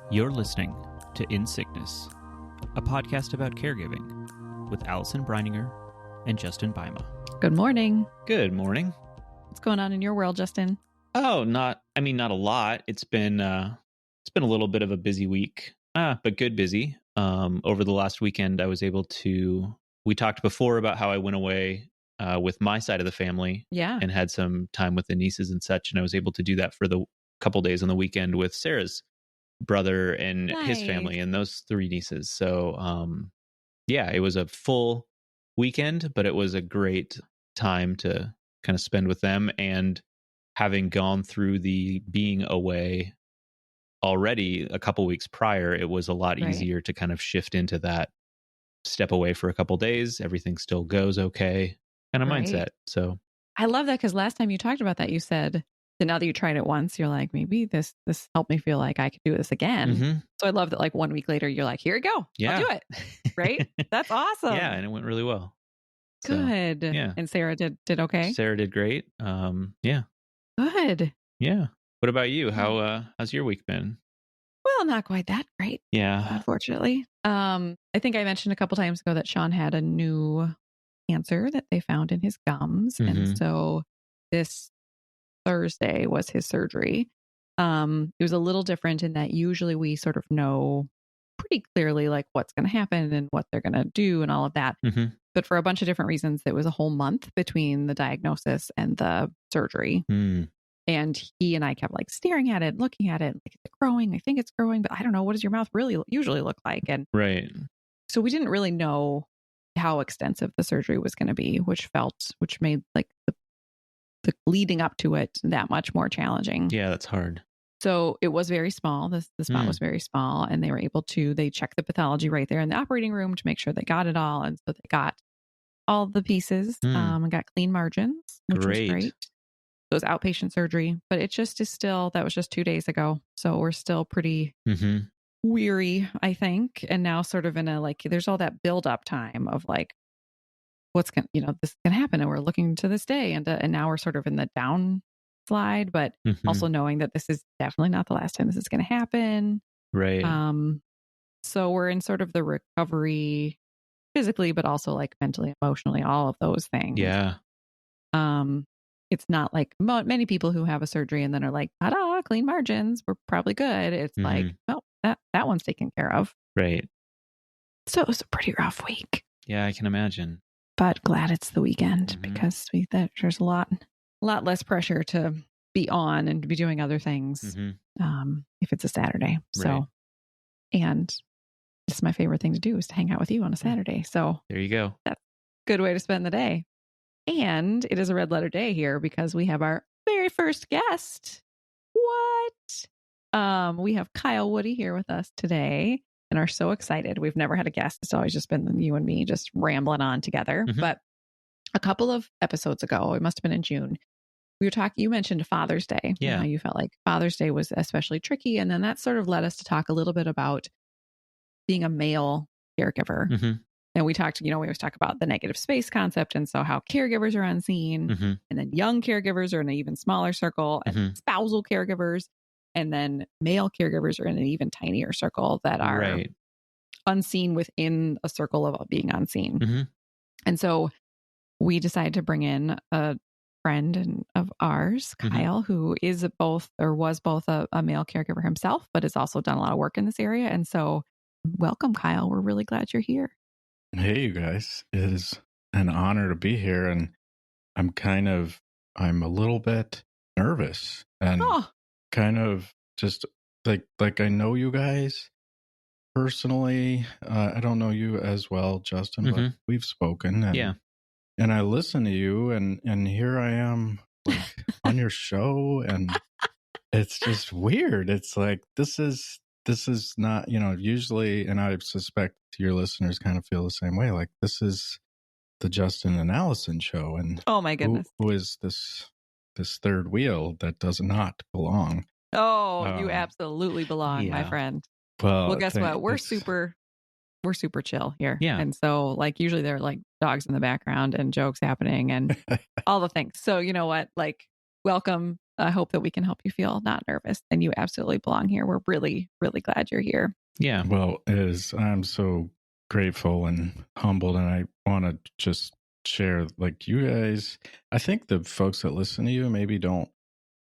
You're listening to In Sickness, a podcast about caregiving with Allison Breininger and Justin Bima. Good morning. Good morning. What's going on in your world, Justin? Oh, not a lot. It's been a little bit of a busy week, but good busy. Over the last weekend, I was able to. We talked before about how I went away with my side of the family, and had some time with the nieces and such, and I was able to do that for the couple days on the weekend with Sarah's brother and his family and those three nieces. So, it was a full weekend, but it was a great time to kind of spend with them. And having gone through the being away already a couple weeks prior, it was a lot easier to kind of shift into that step away for a couple days. Everything still goes okay kind of mindset. So I love that, because last time you talked about that, you said that now that you tried it once, you're like, maybe this helped me feel like I could do this again. Mm-hmm. So I love that, like 1 week later, you're like, here you go. Yeah. I'll do it. Right? That's awesome. Yeah. And it went really well. Good. So, yeah. And Sarah did okay? Sarah did great. Yeah. Good. Yeah. What about you? How's your week been? Well, not quite that great. Yeah. Unfortunately. I think I mentioned a couple times ago that Sean had a new cancer that they found in his gums. Mm-hmm. And so this Thursday was his surgery. It was a little different in that usually we sort of know pretty clearly like what's going to happen and what they're going to do and all of that. Mm-hmm. But for a bunch of different reasons, it was a whole month between the diagnosis and the surgery. Mm. And he and I kept like staring at it, looking at it, like, is it growing? I think it's growing, but I don't know. What does your mouth really usually look like? And right. So we didn't really know how extensive the surgery was going to be, which made like the leading up to it that much more challenging. Yeah, that's hard. So it was very small. The spot was very small, and they were able to, they checked the pathology right there in the operating room to make sure they got it all. And so they got all the pieces and got clean margins, which was great. It was outpatient surgery, but it just is still, that was just 2 days ago. So we're still pretty weary, I think. And now sort of in a, like, there's all that build up time of like, what's going to, this can happen. And we're looking to this day. And now we're sort of in the downslide, but also knowing that this is definitely not the last time this is going to happen. Right. So we're in sort of the recovery physically, but also like mentally, emotionally, all of those things. Yeah. It's not like many people who have a surgery and then are like, ta-da, clean margins, we're probably good. It's like, well, that one's taken care of. Right. So it was a pretty rough week. Yeah, I can imagine. But glad it's the weekend because there's a lot less pressure to be on and to be doing other things if it's a Saturday. So, and it's my favorite thing to do is to hang out with you on a Saturday. So there you go. That's a good way to spend the day. And it is a red letter day here because we have our very first guest. What? We have Kyle Woody here with us today and are so excited. We've never had a guest. It's always just been you and me just rambling on together. But a couple of episodes ago, it must have been in June, we were talking, you mentioned Father's Day. Yeah. You felt like Father's Day was especially tricky. And then that sort of led us to talk a little bit about being a male caregiver. And we talked, we always talk about the negative space concept. And so how caregivers are unseen and then young caregivers are in an even smaller circle and spousal caregivers. And then male caregivers are in an even tinier circle that are unseen within a circle of being unseen. And so we decided to bring in a friend of ours, Kyle, who is both or was both a male caregiver himself, but has also done a lot of work in this area. And so welcome, Kyle. We're really glad you're here. Hey, you guys. It is an honor to be here. And I'm a little bit nervous and kind of just like I know you guys personally. I don't know you as well, Justin, but we've spoken. And, and I listen to you and here I am like on your show and it's just weird. It's like, this is not, usually, and I suspect your listeners kind of feel the same way. Like, this is the Justin and Allison show. And oh my goodness, who is this third wheel that does not belong? Oh, you absolutely belong, my friend. Well, guess what? We're super chill here. Yeah. And so like, usually there are like dogs in the background and jokes happening and all the things. So you know what, like, welcome I hope that we can help you feel not nervous, and you absolutely belong here. We're really, really glad you're here. Yeah. Well, I'm so grateful and humbled, and I want to just share, like, you guys, I think the folks that listen to you maybe don't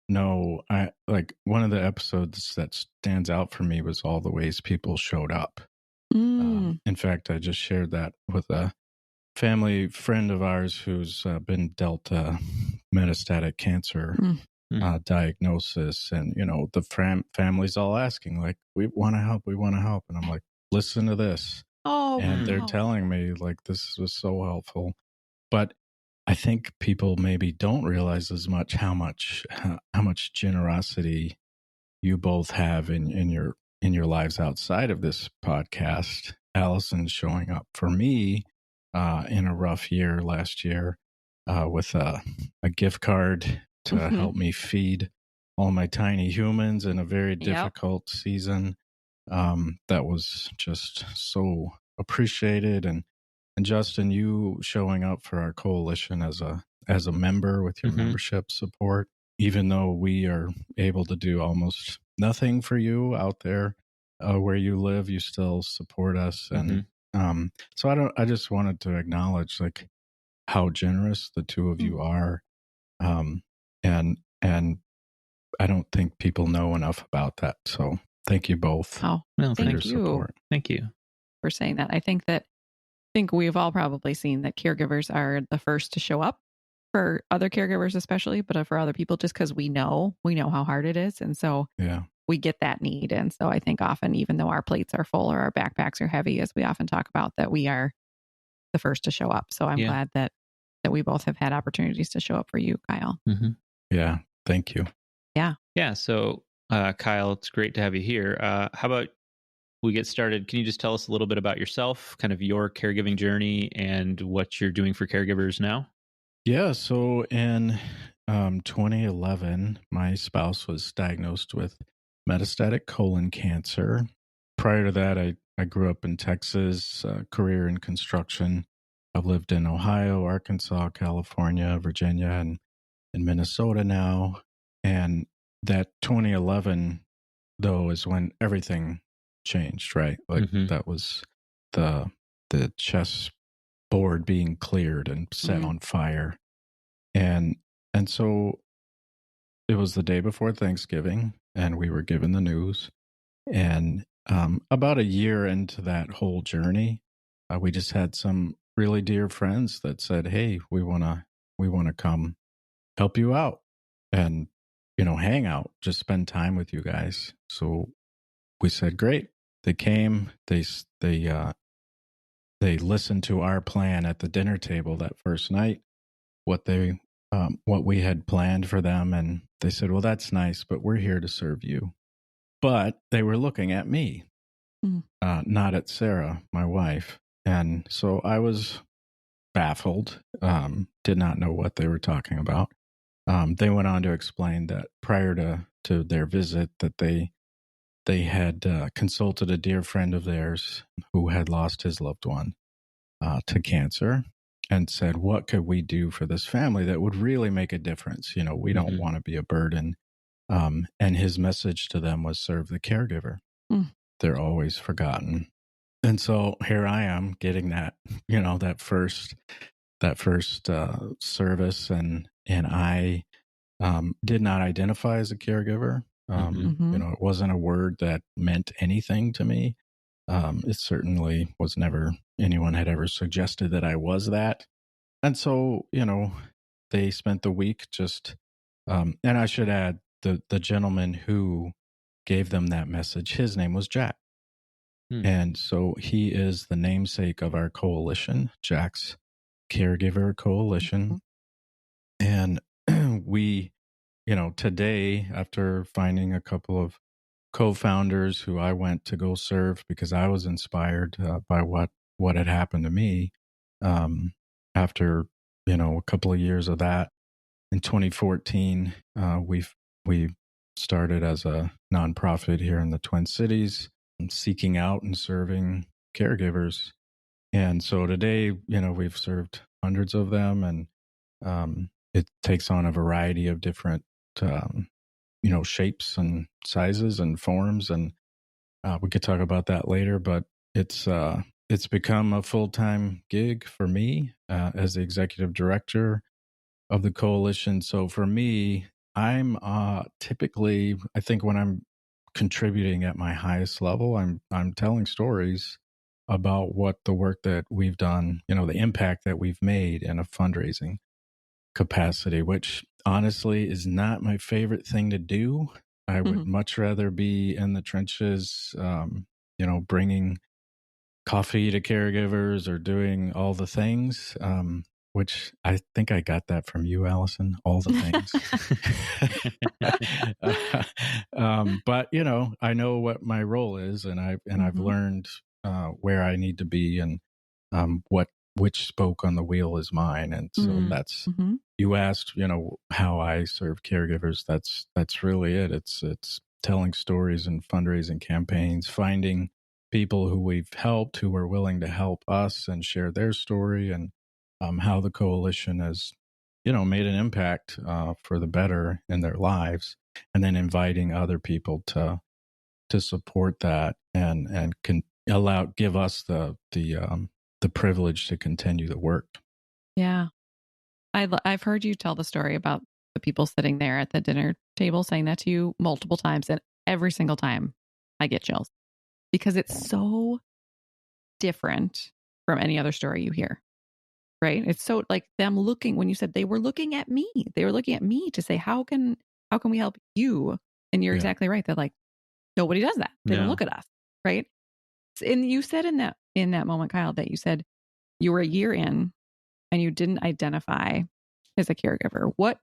know. I like one of the episodes that stands out for me was all the ways people showed up. In fact, I just shared that with a family friend of ours who's been dealt metastatic cancer diagnosis, and the family's all asking, like, we want to help, and I'm like, listen to this. And they're telling me, like, this was so helpful. But I think people maybe don't realize as much how much generosity you both have in your lives outside of this podcast. Allison showing up for me in a rough year last year with a gift card to help me feed all my tiny humans in a very difficult season. That was just so appreciated. And Justin, you showing up for our coalition as a member with your membership support, even though we are able to do almost nothing for you out there where you live, you still support us. And so I just wanted to acknowledge, like, how generous the two of you are. And I don't think people know enough about that. So thank you both for your support. Thank you for saying that. I think we've all probably seen that caregivers are the first to show up for other caregivers, especially, but for other people, just because we know how hard it is. And so we get that need. And so I think often, even though our plates are full or our backpacks are heavy, as we often talk about, that we are the first to show up. So I'm glad that we both have had opportunities to show up for you, Kyle. Yeah. Thank you. Yeah. So, Kyle, it's great to have you here. How about we get started? Can you just tell us a little bit about yourself, kind of your caregiving journey, and what you're doing for caregivers now? Yeah. So in 2011, my spouse was diagnosed with metastatic colon cancer. Prior to that, I grew up in Texas, career in construction. I've lived in Ohio, Arkansas, California, Virginia, and in Minnesota now. And that 2011, though, is when everything changed, right? Like that was the chess board being cleared and set on fire. And so it was the day before Thanksgiving, and we were given the news. And about a year into that whole journey, we just had some really dear friends that said, "Hey, we want to come help you out and hang out, just spend time with you guys." So we said, "Great." They came. They listened to our plan at the dinner table that first night, what we had planned for them, and they said, "Well, that's nice, but we're here to serve you." But they were looking at me, not at Sarah, my wife. And so I was baffled, did not know what they were talking about. They went on to explain that prior to their visit, that they had consulted a dear friend of theirs who had lost his loved one to cancer, and said, what could we do for this family that would really make a difference? We don't want to be a burden. And his message to them was, serve the caregiver. They're always forgotten. And so here I am getting that, that first service. And I did not identify as a caregiver. It wasn't a word that meant anything to me. It certainly was never, anyone had ever suggested that I was that. And so, they spent the week just, and I should add, the gentleman who gave them that message, his name was Jack. And so he is the namesake of our coalition, Jack's Caregiver Coalition. And we, today, after finding a couple of co-founders who I went to go serve because I was inspired by what had happened to me, after, a couple of years of that, in 2014, we started as a nonprofit here in the Twin Cities, seeking out and serving caregivers. And so today, we've served hundreds of them, and it takes on a variety of different shapes and sizes and forms, and we could talk about that later. But it's become a full-time gig for me as the executive director of the coalition. So for me, I'm typically, I think when I'm contributing at my highest level, I'm telling stories about what the work that we've done, the impact that we've made in a fundraising capacity, which honestly is not my favorite thing to do. I would much rather be in the trenches, bringing coffee to caregivers or doing all the things, which I think I got that from you, Allison, all the things. But, I know what my role is, and I've learned where I need to be, and which spoke on the wheel is mine. And so that's, you asked, how I serve caregivers. That's really it. It's telling stories and fundraising campaigns, finding people who we've helped, who are willing to help us and share their story, and how the coalition has, made an impact for the better in their lives, and then inviting other people to support that and can give us the privilege to continue the work. Yeah. I've heard you tell the story about the people sitting there at the dinner table saying that to you multiple times, and every single time I get chills because it's so different from any other story you hear, right? It's so like them looking, when you said they were looking at me to say, how can we help you? And you're exactly right. They're like, nobody does that. They don't look at us, right? And you said in that moment, Kyle, that you said you were a year in and you didn't identify as a caregiver. What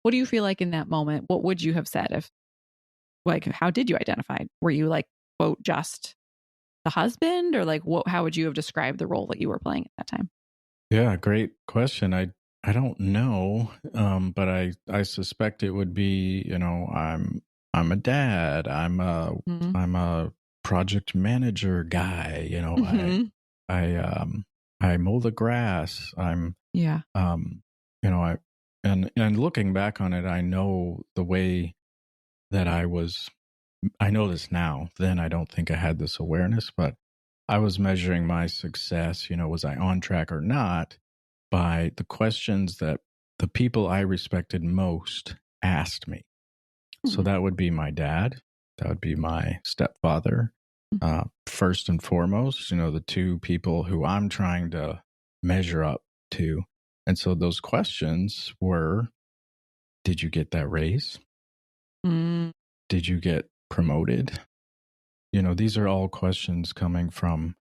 do you feel like in that moment? What would you have said if, like, how did you identify? Were you like, quote, just the husband, or like, how would you have described the role that you were playing at that time? Yeah, great question. I don't know, but I suspect it would be, I'm a dad. I'm a project manager guy. I mow the grass. And looking back on it, I know the way that I know this now. Then I don't think I had this awareness, but I was measuring my success, was I on track or not, by the questions that the people I respected most asked me. So that would be my dad. That would be my stepfather. First and foremost, the two people who I'm trying to measure up to. And so those questions were, did you get that raise? Did you get promoted? These are all questions coming from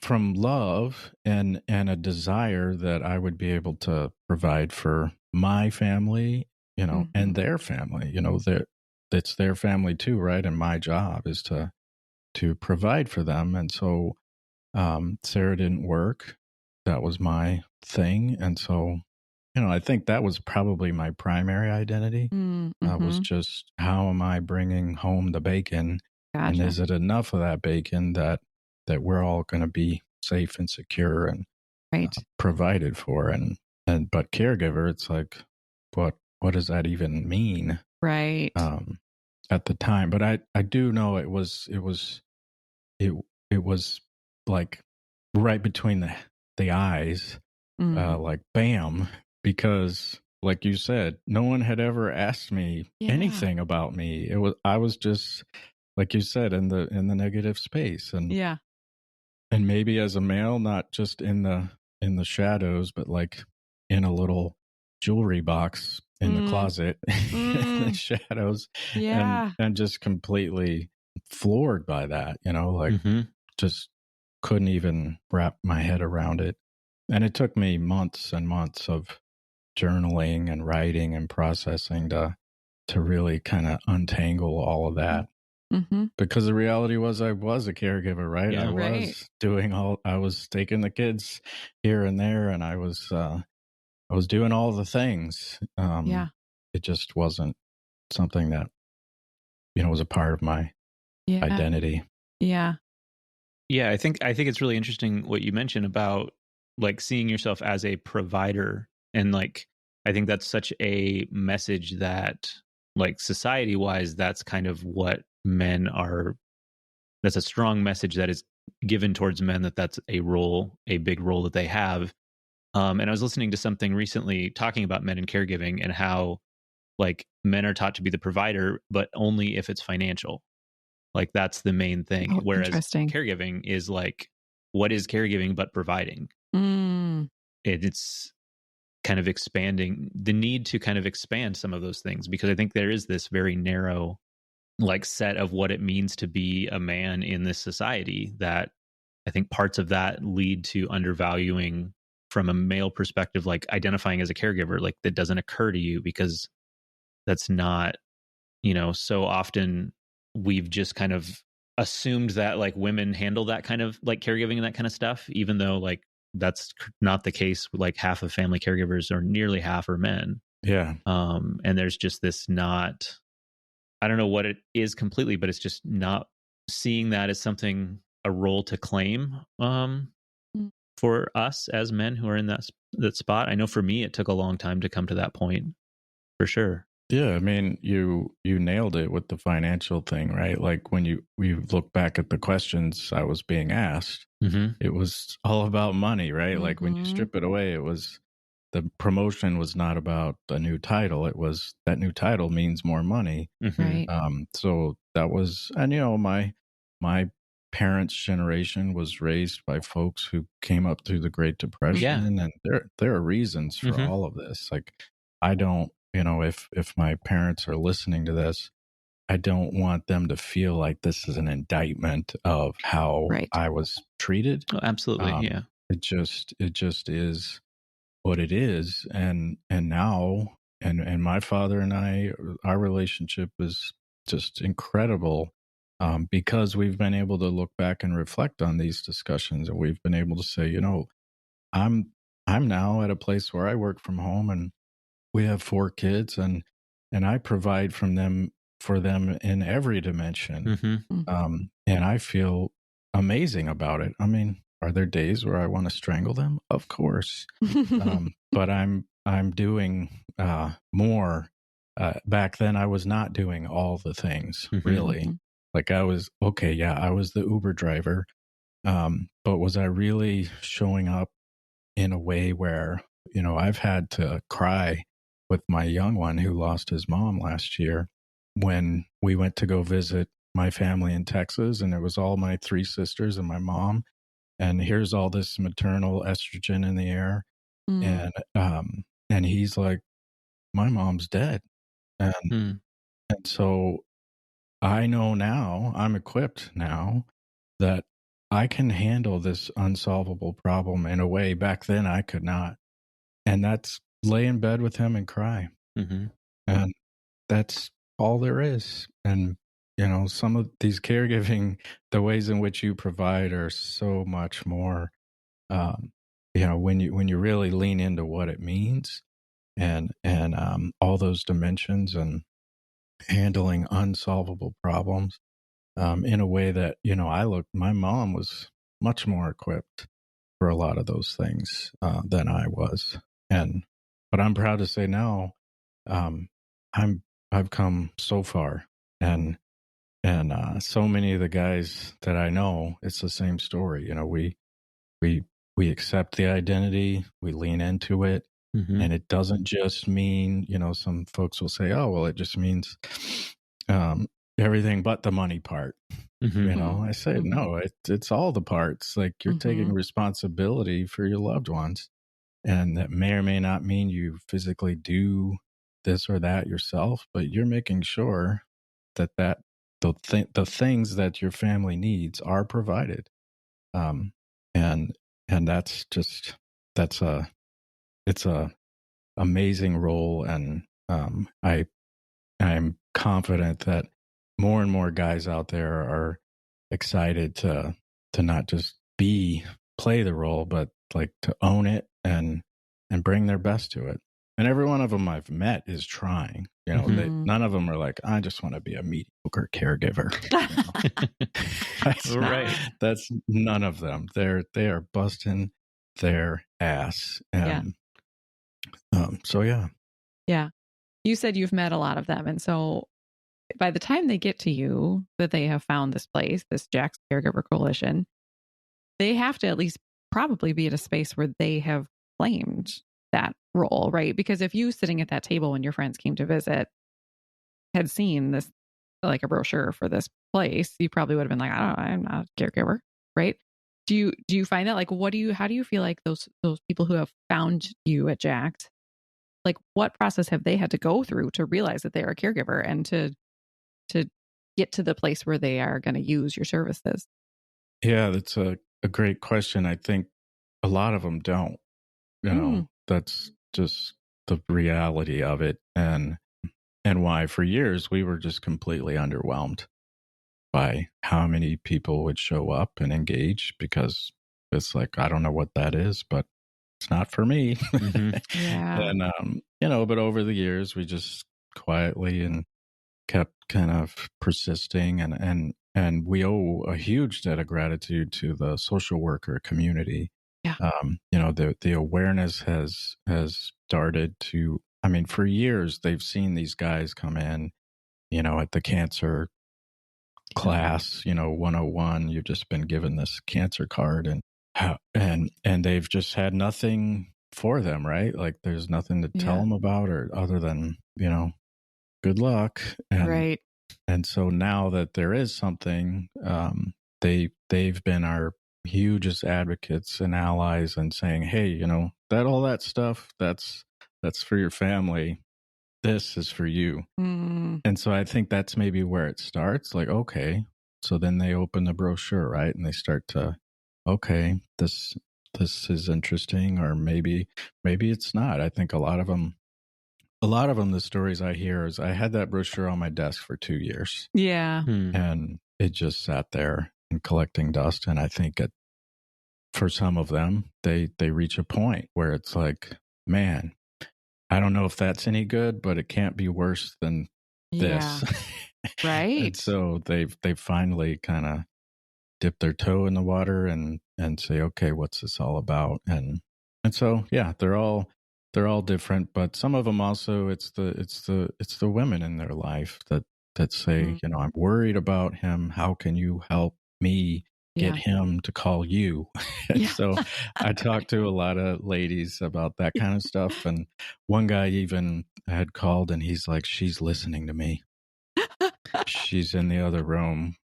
love and a desire that I would be able to provide for my family, and their family. It's their family too, right? And my job is to provide for them. And so Sarah didn't work. That was my thing. And so, I think that was probably my primary identity. Was just, how am I bringing home the bacon? Gotcha. And is it enough of that bacon that we're all going to be safe and secure and provided for? But caregiver, it's like, what does that even mean? Right. At the time, but I do know it was like right between the eyes, like bam, because like you said, no one had ever asked me anything about me. I was just, like you said, in the negative space, and maybe as a male, not just in the shadows, but like in a little jewelry box in the closet in the shadows, and just completely floored by that, just couldn't even wrap my head around it. And it took me months and months of journaling and writing and processing to really kind of untangle all of that. Because the reality was I was a caregiver, right? Yeah, I was taking the kids here and there, and I was doing all the things. It just wasn't something that, was a part of my identity. Yeah. Yeah. I think it's really interesting what you mentioned about like seeing yourself as a provider, and like I think that's such a message that, like, society wise, that's kind of what men are. That's a strong message that is given towards men, that's a big role that they have. And I was listening to something recently talking about men and caregiving and how, like, men are taught to be the provider, but only if it's financial. Like, that's the main thing. Oh, Whereas interesting. caregiving is like, what is caregiving but providing? It's kind of expanding the need to kind of expand some of those things, because I think there is this very narrow, like, set of what it means to be a man in this society, that I think parts of that lead to undervaluing from a male perspective, like identifying as a caregiver, like that doesn't occur to you because that's not, so often we've just kind of assumed that, like, women handle that kind of, like, caregiving and that kind of stuff, even though, like, that's not the case. Like, half of family caregivers, or nearly half, are men. Yeah. And there's just this, not, I don't know what it is completely, but it's just not seeing that as something, a role to claim, for us as men who are in that spot. I know for me, it took a long time to come to that point, for sure. Yeah, I mean, you nailed it with the financial thing, right? Like, when we look back at the questions I was being asked, it was all about money, right? Like, when you strip it away, it was, the promotion was not about a new title. It was, that new title means more money. Right. So that was, and my parents' generation was raised by folks who came up through the Great Depression, and there are reasons for all of this. Like, I don't, if my parents are listening to this, I don't want them to feel like this is an indictment of how I was treated. Oh, absolutely. Yeah. It just is what it is. And now, and my father and I, our relationship is just incredible, because we've been able to look back and reflect on these discussions, and we've been able to say, I'm now at a place where I work from home, and we have 4 kids, and I provide for them in every dimension. And I feel amazing about it. I mean, are there days where I want to strangle them? Of course. But I'm doing more. Back then, I was not doing all the things, really. Like, I was, okay, yeah, I was the Uber driver. But was I really showing up in a way where, I've had to cry with my young one who lost his mom last year, when we went to go visit my family in Texas, and it was all my 3 sisters and my mom, and here's all this maternal estrogen in the air. And he's like, my mom's dead. And so I know now, I'm equipped now, that I can handle this unsolvable problem in a way back then I could not. And that's lay in bed with him and cry. And that's all there is. And, some of these caregiving, the ways in which you provide are so much more, when you really lean into what it means, and all those dimensions, and handling unsolvable problems, in a way that, my mom was much more equipped for a lot of those things than I was. But I'm proud to say now, I've come so far, and so many of the guys that I know, it's the same story. We accept the identity, we lean into it, and it doesn't just mean, some folks will say, oh, well, it just means everything but the money part. I say, no, it's all the parts. Like, you're taking responsibility for your loved ones, and that may or may not mean you physically do this or that yourself, but you're making sure that the things that your family needs are provided. And it's a amazing role. And I'm confident that more and more guys out there are excited to not just play the role, but like to own it and bring their best to it. And every one of them I've met is trying. None of them are like, I just want to be a mediocre caregiver. That's none of them. They are busting their ass. And So yeah. Yeah. You said you've met a lot of them. And so by the time they get to you, that they have found this place, this Jack's Caregiver Coalition, they have to at least probably be at a space where they have claimed that role, right? Because if you sitting at that table when your friends came to visit had seen this, like a brochure for this place, you probably would have been like, I'm not a caregiver, right? Do you find that, like, how do you feel like those people who have found you at Jack's, like, what process have they had to go through to realize that they are a caregiver and to get to the place where they are going to use your services? Yeah, that's a great question. I think a lot of them don't. That's just the reality of it, and why for years we were just completely underwhelmed by how many people would show up and engage, because it's like, I don't know what that is, but it's not for me. Yeah. And but over the years we just quietly and kept kind of persisting, and we owe a huge debt of gratitude to the social worker community. Yeah. The awareness has started to, I mean, for years they've seen these guys come in, at the cancer class, 101, you've just been given this cancer card, and they've just had nothing for them, right? Like there's nothing to tell them about, or other than, good luck. Right. And so now that there is something, they've been our hugest advocates and allies, and saying, hey, that all that stuff, that's for your family. This is for you. And so I think that's maybe where it starts. Like, okay, so then they open the brochure, right? And they start to, okay, this is interesting, or maybe it's not. I think a lot of them, the stories I hear is, I had that brochure on my desk for 2 years. Yeah. And it just sat there and collecting dust. And I think for some of them, they reach a point where it's like, man, I don't know if that's any good, but it can't be worse than this. Right. And so they've finally kind of dipped their toe in the water and say, okay, what's this all about? And so, yeah, they're all different, but some of them also, it's the women in their life that say, I'm worried about him. How can you help me get him to call you? So I talked to a lot of ladies about that kind of stuff. And one guy even had called, and he's like, she's listening to me. She's in the other room.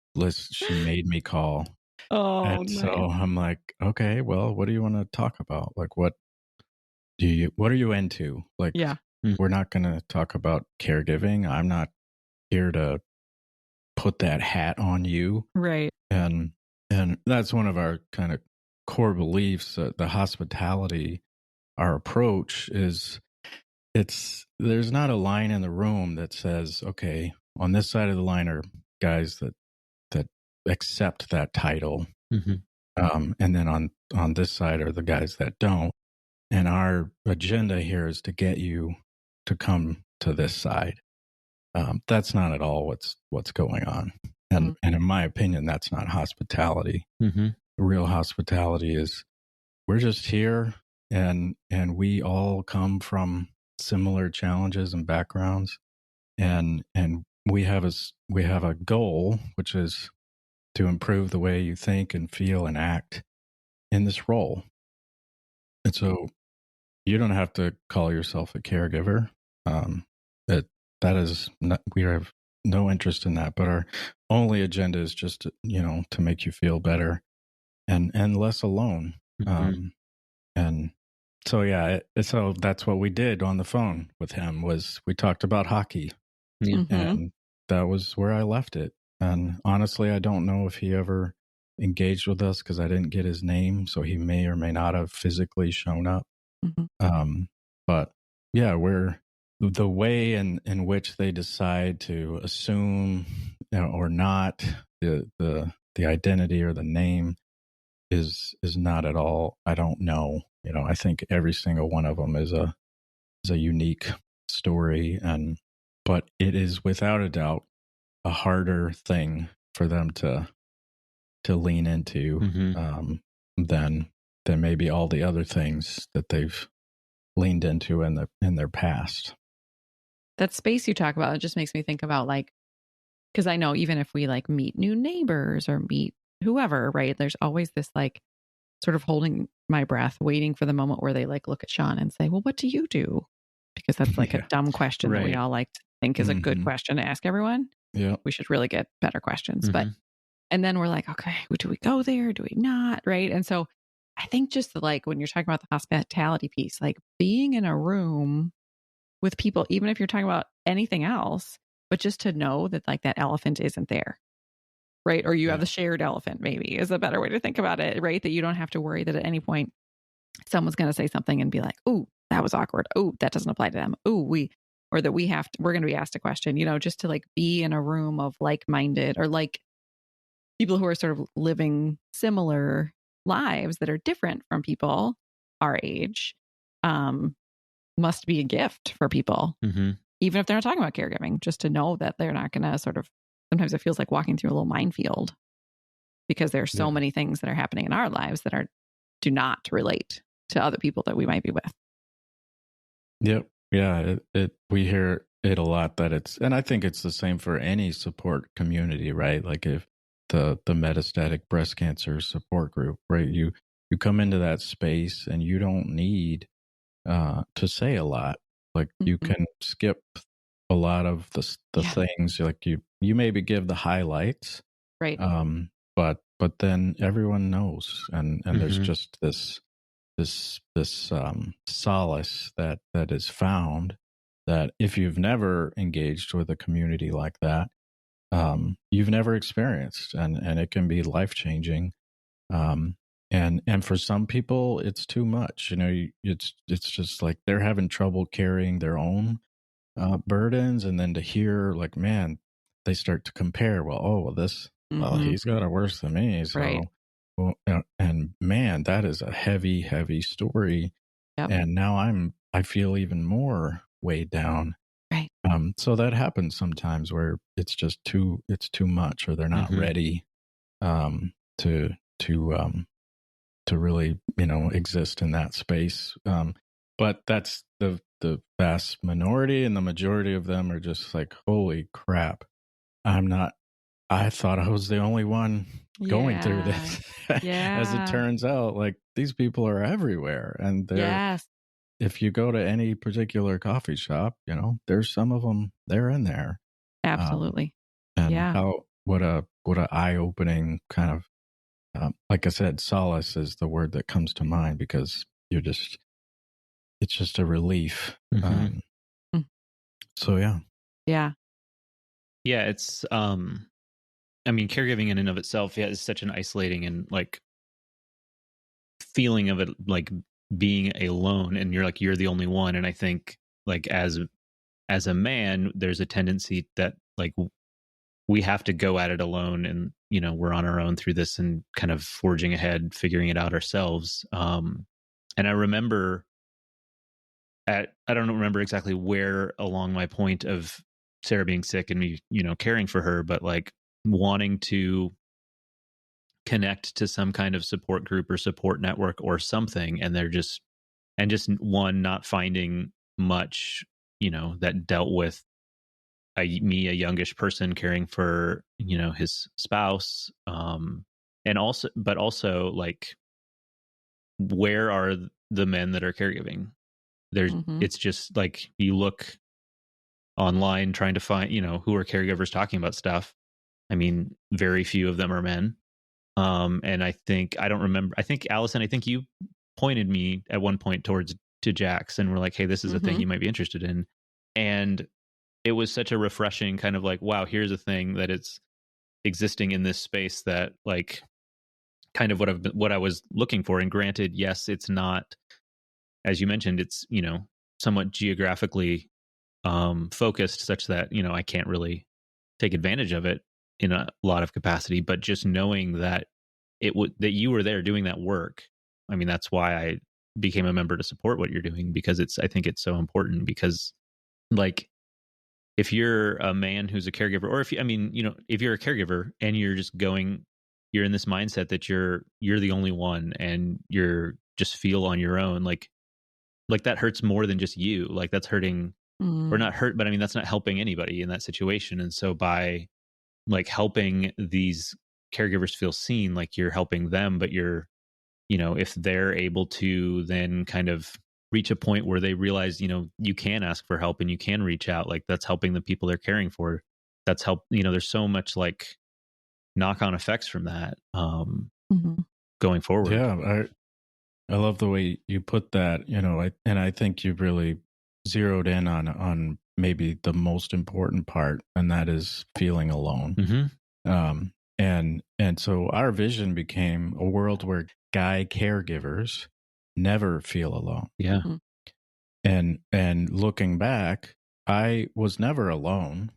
She made me call. And so I'm like, okay, well, what do you want to talk about? Like, what are you into? Like, we're not going to talk about caregiving. I'm not here to put that hat on you. Right. And that's one of our kind of core beliefs, the hospitality, our approach is, there's not a line in the room that says, okay, on this side of the line are guys that accept that title. And then on this side are the guys that don't. And our agenda here is to get you to come to this side. That's not at all what's going on. And in my opinion, that's not hospitality. Real hospitality is, we're just here, and we all come from similar challenges and backgrounds, and we have a goal, which is to improve the way you think and feel and act in this role. And so you don't have to call yourself a caregiver. That is not, we have no interest in that, but our only agenda is just to make you feel better and less alone. And so, so that's what we did on the phone with him, was we talked about hockey, and that was where I left it. And honestly, I don't know if he ever engaged with us, because I didn't get his name, so he may or may not have physically shown up. But yeah, we're the way in which they decide to assume or not the identity or the name is not at all. I don't know. I think every single one of them is a unique story, but it is without a doubt a harder thing for them to lean into than maybe all the other things that they've leaned into in their past. That space you talk about, it just makes me think about like, because I know even if we like meet new neighbors or meet whoever, right? There's always this like sort of holding my breath, waiting for the moment where they like look at Sean and say, well, what do you do? Because that's like a dumb question that we all like to think is a good question to ask everyone. Yeah. We should really get better questions. But, and then we're like, okay, do we go there? Do we not? Right. And so I think just like when you're talking about the hospitality piece, like being in a room with people, even if you're talking about anything else, but just to know that like that elephant isn't there. Right. Or you have the shared elephant, maybe is a better way to think about it. Right. That you don't have to worry that at any point someone's going to say something and be like, oh, that was awkward. Oh, that doesn't apply to them. Oh, we're going to be asked a question, just to like be in a room of like-minded or like people who are sort of living similar lives that are different from people our age, must be a gift for people, even if they're not talking about caregiving, just to know that they're not going to sort of, sometimes it feels like walking through a little minefield because there's so many things that are happening in our lives that do not relate to other people that we might be with. Yep. Yeah. We hear it a lot and I think it's the same for any support community, right? Like if the metastatic breast cancer support group, right? You come into that space and you don't need to say a lot. Like you can skip a lot of the things. Like you maybe give the highlights, right? But then everyone knows, and there's just this solace that is found, that if you've never engaged with a community like that, you've never experienced, and it can be life-changing. And for some people it's too much. It's just like they're having trouble carrying their own burdens, and then to hear like, man, they start to compare. Well, he's got it worse than me, so right. Well, and man, that is a heavy, heavy story. Yep. And now I feel even more weighed down. Right. So that happens sometimes where it's too much, or they're not ready to really, exist in that space. But that's the vast minority, and the majority of them are just like, holy crap, I thought I was the only one going through this. As it turns out, like, these people are everywhere, and if you go to any particular coffee shop, there's some of them, they're in there. Absolutely. And what a eye-opening kind of, like I said, solace is the word that comes to mind, because it's just a relief. So yeah, it's caregiving in and of itself is such an isolating and like feeling of it, like being alone, and you're the only one. And I think like as a man, there's a tendency that like we have to go at it alone, and we're on our own through this and kind of forging ahead, figuring it out ourselves. And I remember I don't remember exactly where along my point of Sarah being sick and me, caring for her, but like wanting to connect to some kind of support group or support network or something, and just one, not finding much, that dealt with a youngish person caring for, his spouse, and also like, where are the men that are caregiving? There's it's just like you look online trying to find, who are caregivers talking about stuff. I mean, very few of them are men. And I think Allison, I think you pointed me at one point to Jax, and we're like, hey, this is a thing you might be interested in. And it was such a refreshing kind of like, wow, here's a thing that it's existing in this space that like kind of what I was looking for. And granted, yes, it's not, as you mentioned, it's, somewhat geographically focused such that, I can't really take advantage of it in a lot of capacity, but just knowing that that you were there doing that work. I mean, that's why I became a member to support what you're doing, because I think it's so important, because like, if you're a man who's a caregiver, or if you're a caregiver and you're in this mindset that you're the only one and you're just feel on your own, like like that hurts more than just you. Like that's hurting or not hurt, but I mean, that's not helping anybody in that situation. And so by like helping these caregivers feel seen, like you're helping them, but you're, if they're able to then kind of reach a point where they realize, you can ask for help and you can reach out, like that's helping the people they're caring for. That's help, there's so much like knock-on effects from that going forward. Yeah, I love the way you put that, and I think you've really zeroed in on maybe the most important part, and that is feeling alone. And so our vision became a world where guy caregivers never feel alone. Yeah. And looking back, I was never alone.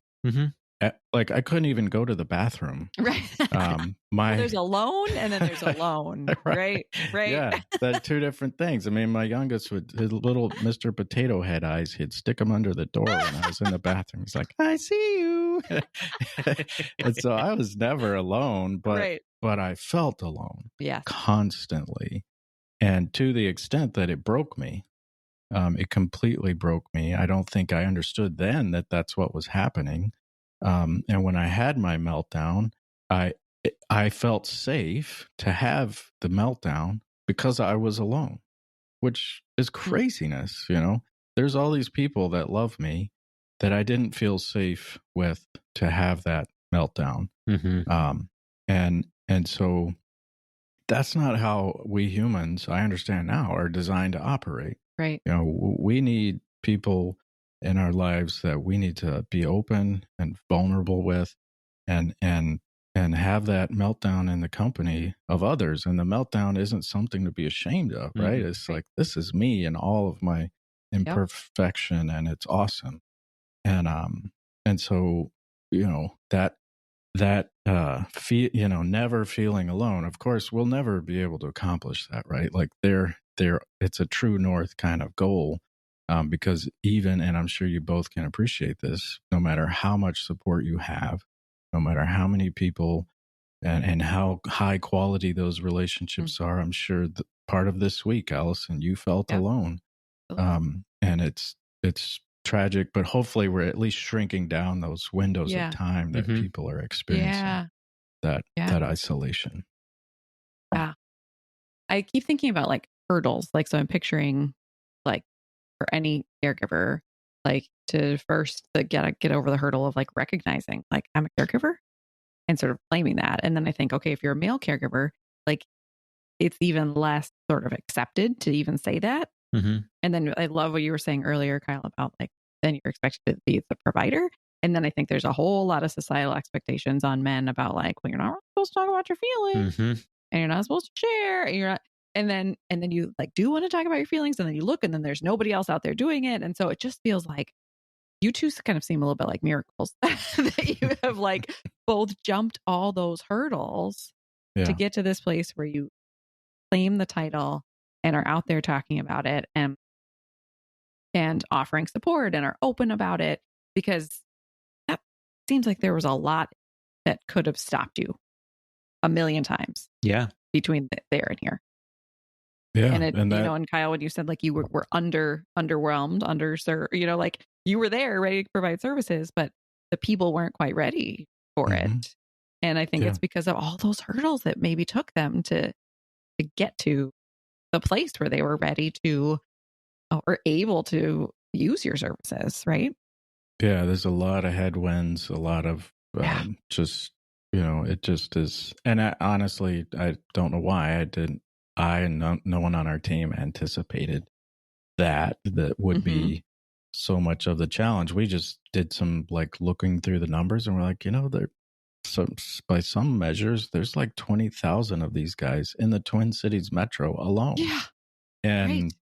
Like I couldn't even go to the bathroom. Right. Well, there's alone and then there's alone. right. Yeah, that's two different things. I mean, my youngest would, his little Mr. Potato Head eyes, he'd stick them under the door when I was in the bathroom. He's like, I see you. And so I was never alone, but I felt alone constantly. And to the extent that it broke me, it completely broke me. I don't think I understood then that that's what was happening. And when I had my meltdown, I felt safe to have the meltdown because I was alone, which is craziness. There's all these people that love me that I didn't feel safe with to have that meltdown. And so that's not how we humans, I understand now, are designed to operate. Right. We need people in our lives that we need to be open and vulnerable with and have that meltdown in the company of others. And the meltdown isn't something to be ashamed of, right? It's like, this is me and all of my imperfection, and it's awesome. And so, never feeling alone, of course, we'll never be able to accomplish that, right? Like it's a true north kind of goal. Because even, and I'm sure you both can appreciate this, no matter how much support you have, no matter how many people and how high quality those relationships are, I'm sure that part of this week, Allison, you felt alone. And it's tragic, but hopefully we're at least shrinking down those windows of time that people are experiencing that isolation. Yeah. I keep thinking about like hurdles. Like, so I'm picturing like for any caregiver, like to first get over the hurdle of like recognizing like I'm a caregiver and sort of claiming that. And then I think, okay, if you're a male caregiver, like it's even less sort of accepted to even say that. And then I love what you were saying earlier, Kyle, about like, then you're expected to be the provider. And then I think there's a whole lot of societal expectations on men about like, well, you're not supposed to talk about your feelings and you're not supposed to share. And you're not, and then you like do want to talk about your feelings, and then you look and then there's nobody else out there doing it. And so it just feels like you two kind of seem a little bit like miracles that you have like both jumped all those hurdles to get to this place where you claim the title and are out there talking about it and offering support and are open about it, because that seems like there was a lot that could have stopped you a million times. Yeah. Between there and here. Yeah. And Kyle, when you said like you were underwhelmed, underserved, like you were there ready to provide services, but the people weren't quite ready for it. And I think it's because of all those hurdles that maybe took them to get to the place where they were ready to or able to use your services, right? Yeah, there's a lot of headwinds, a lot of just, it just is. And honestly, I don't know why I and no one on our team anticipated that would be so much of the challenge. We just did some like looking through the numbers, and we're like, by some measures, there's like 20,000 of these guys in the Twin Cities metro alone. Yeah.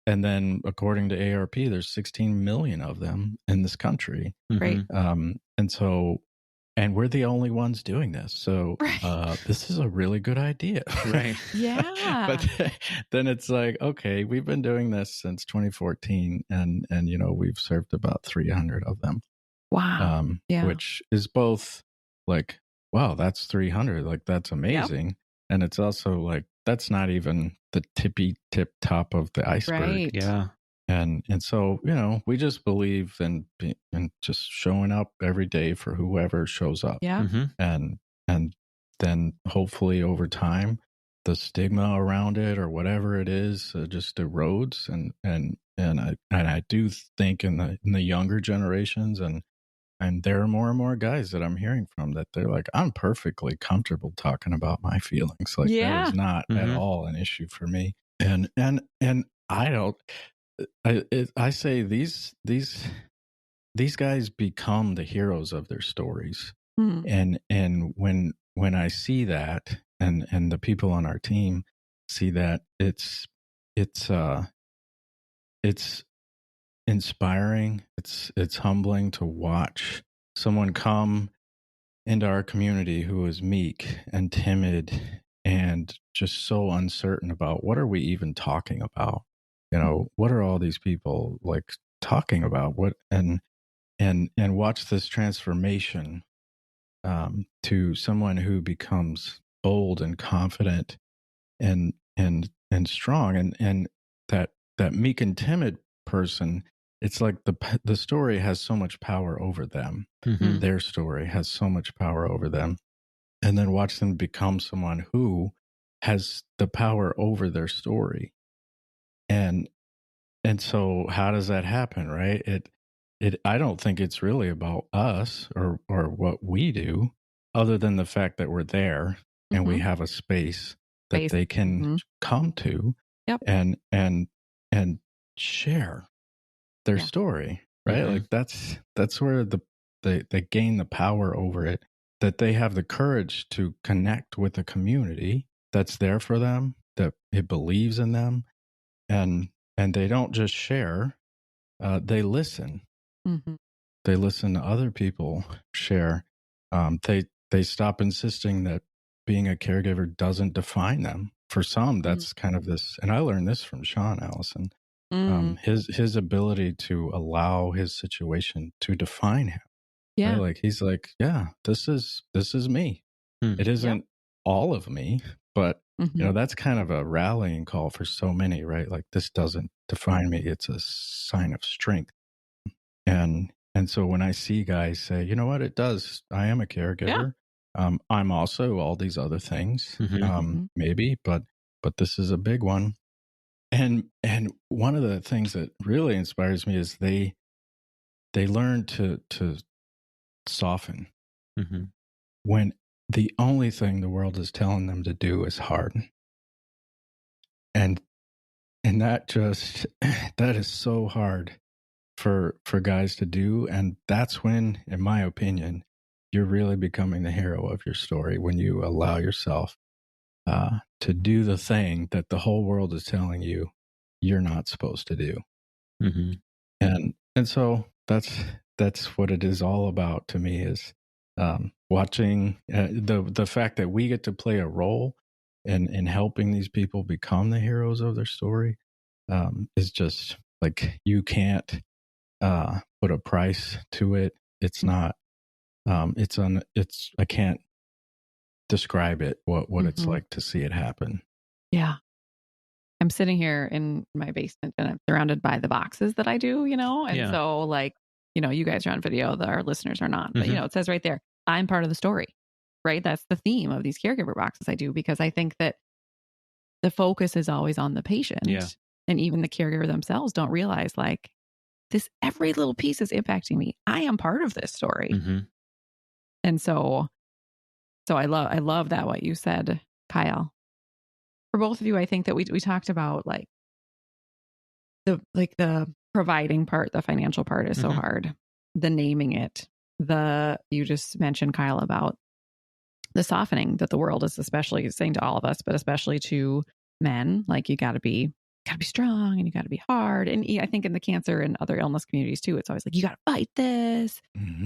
And then according to ARP, there's 16 million of them in this country. Right. And we're the only ones doing this. So this is a really good idea. Right. Yeah. But then it's like, okay, we've been doing this since 2014 and we've served about 300 of them. Wow. Which is both like, wow, that's 300. Like, that's amazing. Yep. And it's also like, that's not even the tip top of the iceberg. Right. Yeah. and so, we just believe in just showing up every day for whoever shows up. Yeah. And then hopefully over time, the stigma around it or whatever it is just erodes. And I do think in the younger generations, and there are more and more guys that I'm hearing from that they're like, I'm perfectly comfortable talking about my feelings. Like that is not at all an issue for me. And I don't. I say these guys become the heroes of their stories. And when I see that, and the people on our team see that, it's inspiring. It's humbling to watch someone come into our community who is meek and timid and just so uncertain about what are we even talking about. What are all these people like talking about? What and watch this transformation to someone who becomes bold and confident and strong, and that meek and timid person. It's like the story has so much power over them. Their story has so much power over them, and then watch them become someone who has the power over their story. And so how does that happen, right? I don't think it's really about us or what we do, other than the fact that we're there and we have a space that they can come to and share their story, right? Like that's where they gain the power over it, that they have the courage to connect with a community that's there for them, that it believes in them, and they don't just share, they listen. They listen to other people share. They stop insisting that being a caregiver doesn't define them. For some, that's kind of this, and I learned this from Sean Allison. His ability to allow his situation to define him. Yeah. Right? Like he's like, yeah, this is me. It isn't all of me, but that's kind of a rallying call for so many, right? Like this doesn't define me. It's a sign of strength. And so when I see guys say, you know what, it does. I am a caregiver. I'm also all these other things, maybe, but this is a big one. And one of the things that really inspires me is they learn to soften when the only thing the world is telling them to do is harden. And that just that is so hard for guys to do. And that's when, in my opinion, you're really becoming the hero of your story, when you allow yourself to do the thing that the whole world is telling you you're not supposed to do. And so that's what it is all about to me, is watching the fact that we get to play a role in helping these people become the heroes of their story is just like, you can't put a price to it. It's not. I can't describe it, what it's like to see it happen. Yeah. I'm sitting here in my basement and I'm surrounded by the boxes that I do, and so like, you guys are on video, our listeners are not, but it says right there, I'm part of the story, right? That's the theme of these caregiver boxes I do, because I think that the focus is always on the patient, and even the caregiver themselves don't realize like this, every little piece is impacting me. I am part of this story. And so I love that, what you said, Kyle. For both of you, I think that we talked about like the providing part, the financial part is so hard. The naming it, you just mentioned, Kyle, about the softening that the world is especially saying to all of us, but especially to men, like you got to be strong and you got to be hard. And I think in the cancer and other illness communities too, it's always like, you got to fight this,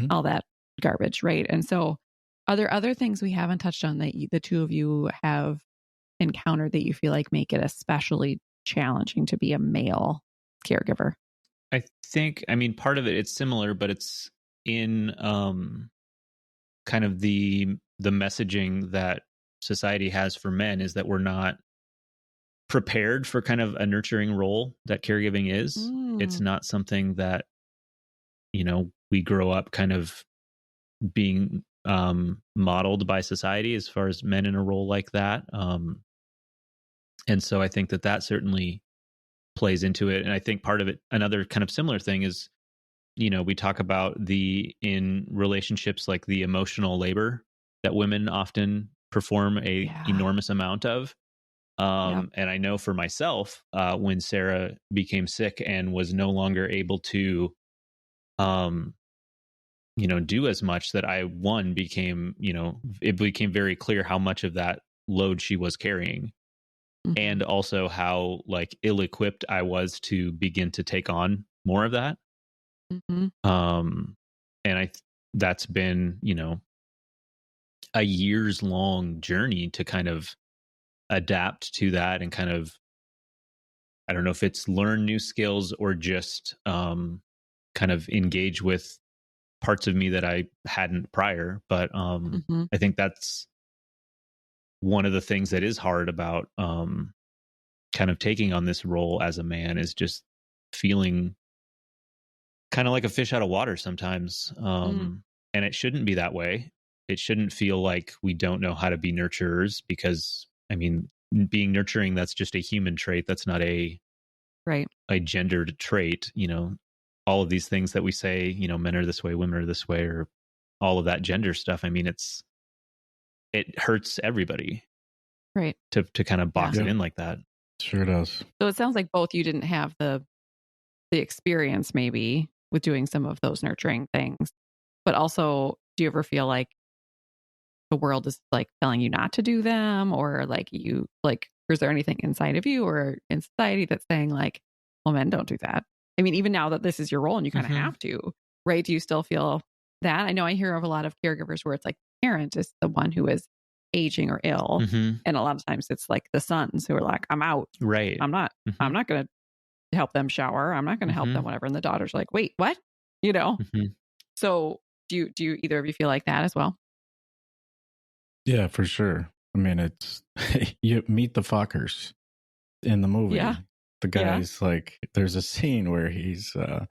all that garbage, right? And so are there other things we haven't touched on that the two of you have encountered that you feel like make it especially challenging to be a male caregiver? I think, part of it's similar, but it's in kind of the messaging that society has for men, is that we're not prepared for kind of a nurturing role that caregiving is. It's not something that, we grow up kind of being modeled by society as far as men in a role like that. And so I think that certainly plays into it. And I think part of it, another kind of similar thing is, we talk about in relationships, like the emotional labor that women often perform enormous amount of. And I know for myself, when Sarah became sick and was no longer able to, do as much, that it became very clear how much of that load she was carrying. And also how like ill-equipped I was to begin to take on more of that. And that's been, a years long journey to kind of adapt to that and kind of, I don't know if it's learn new skills or just kind of engage with parts of me that I hadn't prior. But I think that's one of the things that is hard about kind of taking on this role as a man, is just feeling kind of like a fish out of water sometimes. And it shouldn't be that way. It shouldn't feel like we don't know how to be nurturers, because I mean, being nurturing, that's just a human trait. That's not a gendered trait. All of these things that we say, men are this way, women are this way, or all of that gender stuff. I mean, it hurts everybody, right? To kind of box it in like that. Sure does. So it sounds like both you didn't have the experience maybe with doing some of those nurturing things, but also, do you ever feel like the world is like telling you not to do them, or like is there anything inside of you or in society that's saying like, well, men don't do that? I mean, even now that this is your role and you kind of have to, right? Do you still feel that? I know I hear of a lot of caregivers where it's like parent is the one who is aging or ill. And a lot of times it's like the sons who are like, I'm out. Right. I'm not going to help them shower. I'm not going to help them, whatever. And the daughter's like, wait, what? So do you either of you feel like that as well? Yeah, for sure. I mean, it's you meet the Fockers in the movie. Yeah. The guy's like, there's a scene where he's a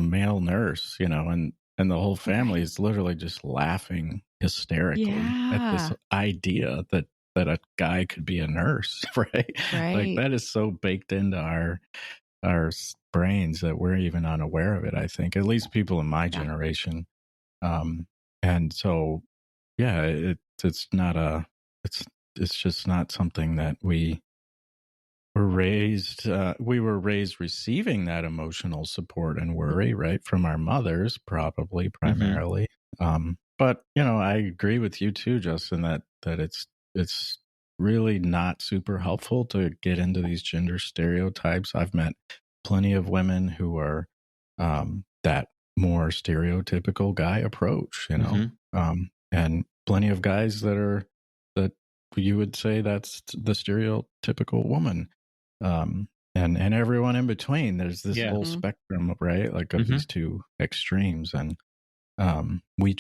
male nurse, and the whole family is literally just laughing hysterically at this idea that a guy could be a nurse, right? Like that is so baked into our brains that we're even unaware of it, I think, at least people in my generation. And so, yeah, it's not it's just not something that we were raised receiving that emotional support and worry, right, from our mothers, probably primarily. But I agree with you too, Justin, that it's really not super helpful to get into these gender stereotypes. I've met plenty of women who are that more stereotypical guy approach, and plenty of guys that you would say that's the stereotypical woman. And everyone in between. There's this whole spectrum, right? Like of these two extremes. And we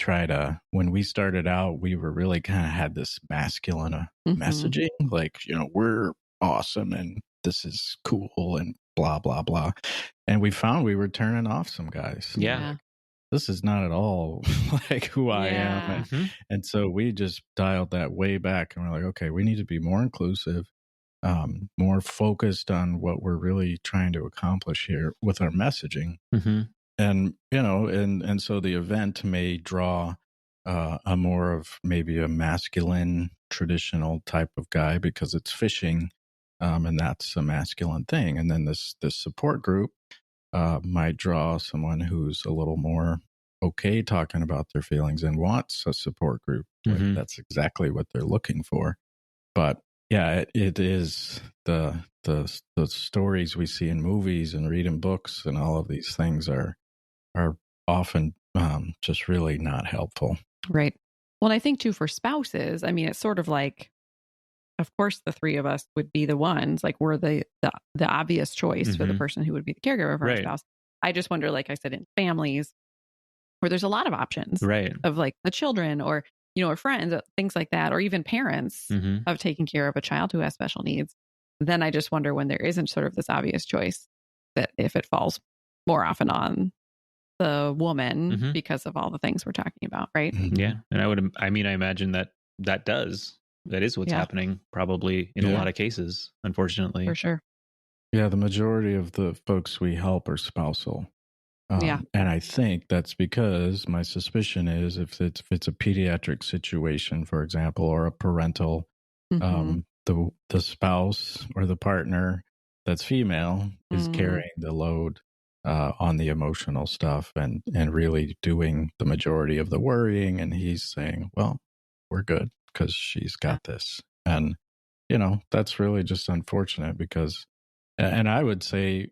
when we started out, we were really kind of had this masculine messaging, like, we're awesome and this is cool and blah, blah, blah. And we found we were turning off some guys. Yeah. Like, this is not at all like who I am. And so we just dialed that way back, and we're like, okay, we need to be more inclusive, more focused on what we're really trying to accomplish here with our messaging. And, and so the event may draw a more of maybe a masculine traditional type of guy because it's fishing, and that's a masculine thing. And then this support group might draw someone who's a little more okay talking about their feelings and wants a support group. Like that's exactly what they're looking for. But yeah, it is the stories we see in movies and read in books and all of these things are often just really not helpful. Right. Well, and I think too for spouses, I mean, it's sort of like, of course, the three of us would be the ones, like we're the obvious choice for the person who would be the caregiver for our spouse. I just wonder, like I said, in families where there's a lot of options of like the children or, or friends, things like that, or even parents of taking care of a child who has special needs. then I just wonder when there isn't sort of this obvious choice that if it falls more often on the woman because of all the things we're talking about, right? Yeah. And I imagine that is what's happening probably in a lot of cases, unfortunately. For sure. Yeah, the majority of the folks we help are spousal. And I think that's because my suspicion is if it's a pediatric situation, for example, or a parental, the spouse or the partner that's female is carrying the load on the emotional stuff and really doing the majority of the worrying. And he's saying, well, we're good because she's got this. And, that's really just unfortunate because, and I would say,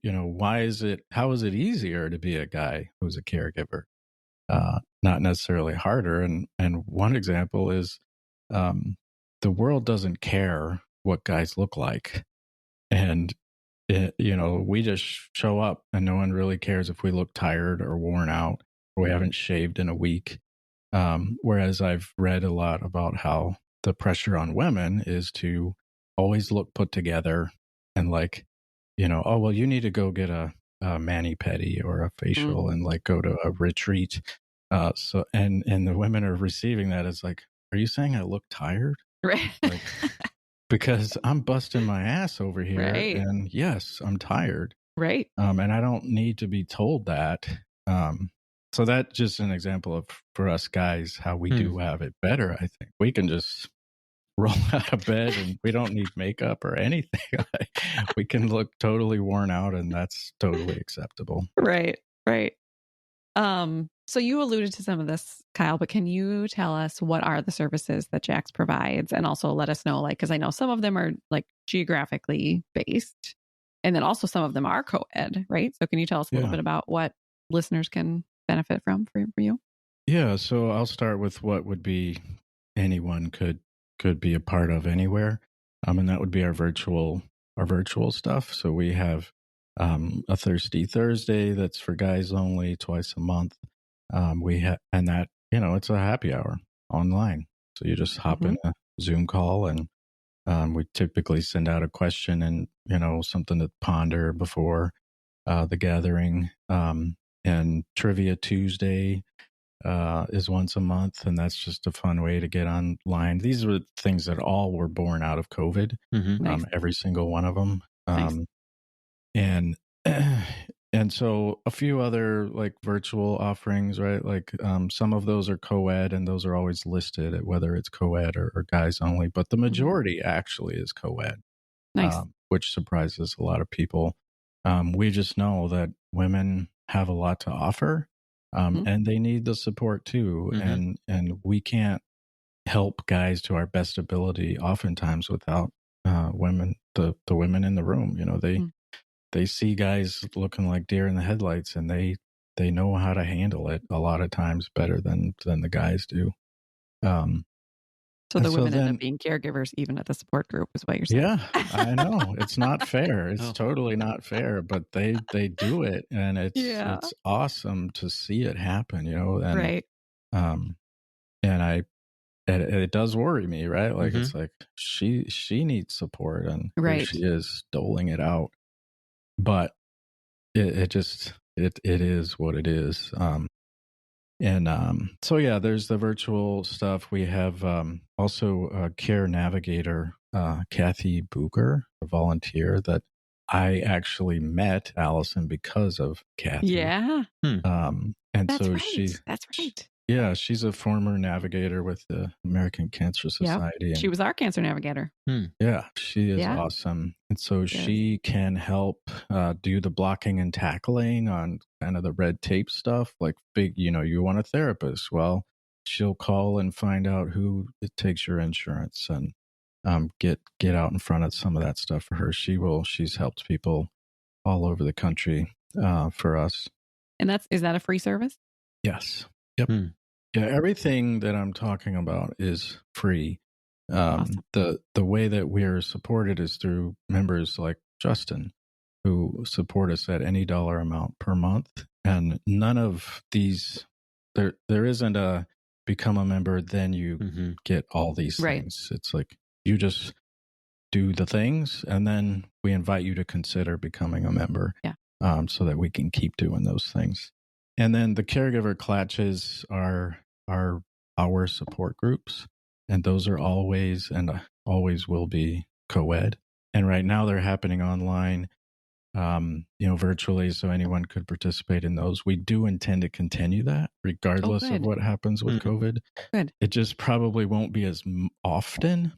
how is it easier to be a guy who's a caregiver? Not necessarily harder. And one example is the world doesn't care what guys look like. And, we just show up and no one really cares if we look tired or worn out or we haven't shaved in a week. Whereas I've read a lot about how the pressure on women is to always look put together and oh, well, you need to go get a mani-pedi or a facial and go to a retreat. So the women are receiving that as are you saying I look tired? Right. Because I'm busting my ass over here. Right. And yes, I'm tired. Right. And I don't need to be told that. So that's just an example of, for us guys, how we do have it better. I think we can just roll out of bed and we don't need makeup or anything. We can look totally worn out and that's totally acceptable. Right. Right. So you alluded to some of this, Kyle, but can you tell us what are the services that Jax provides and also let us know, because I know some of them are geographically based and then also some of them are co-ed, right? So can you tell us a little bit about what listeners can benefit from for you? Yeah. So I'll start with what would be anyone could be a part of anywhere. And that would be our virtual stuff. So we have a Thirsty Thursday that's for guys only twice a month. We have, and that, it's a happy hour online. So you just hop in a Zoom call and we typically send out a question and, something to ponder before the gathering. And Trivia Tuesday is once a month, and that's just a fun way to get online. These were things that all were born out of COVID, Nice. every single one of them. Nice. And so a few other virtual offerings, right? Some of those are co-ed and those are always listed at whether it's co-ed or guys only, but the majority actually is co-ed, nice. Which surprises a lot of people. We just know that women have a lot to offer. And they need the support too. And we can't help guys to our best ability oftentimes without women, the women in the room. They see guys looking like deer in the headlights and they know how to handle it a lot of times better than the guys do. So the women end up being caregivers even at the support group is what you're saying. Yeah, I know. It's not fair. It's totally not fair, but they do it and it's awesome to see it happen, and, right. And it does worry me, right? It's she needs support and here she is doling it out, but it is what it is. So yeah, there's the virtual stuff. We have also a care navigator, Kathy Booker, a volunteer that I actually met Allison because of Kathy. Yeah. And that's so right. That's right. Yeah, she's a former navigator with the American Cancer Society. Yep. She was our cancer navigator. Yeah, she is awesome. And so she can help do the blocking and tackling on kind of the red tape stuff, big, you want a therapist. Well, she'll call and find out who takes your insurance and get out in front of some of that stuff for her. She's helped people all over the country for us. And is that a free service? Yes. Yep. Yeah, everything that I'm talking about is free. Awesome. The way that we're supported is through members like Justin, who support us at any dollar amount per month. And none of these, there isn't a become a member, then you get all these things. It's you just do the things, and then we invite you to consider becoming a member. Yeah. So that we can keep doing those things. And then the caregiver clatches are our support groups, and those are always and always will be co-ed. And right now they're happening online, virtually, so anyone could participate in those. We do intend to continue that regardless of what happens with COVID. Good. It just probably won't be as often,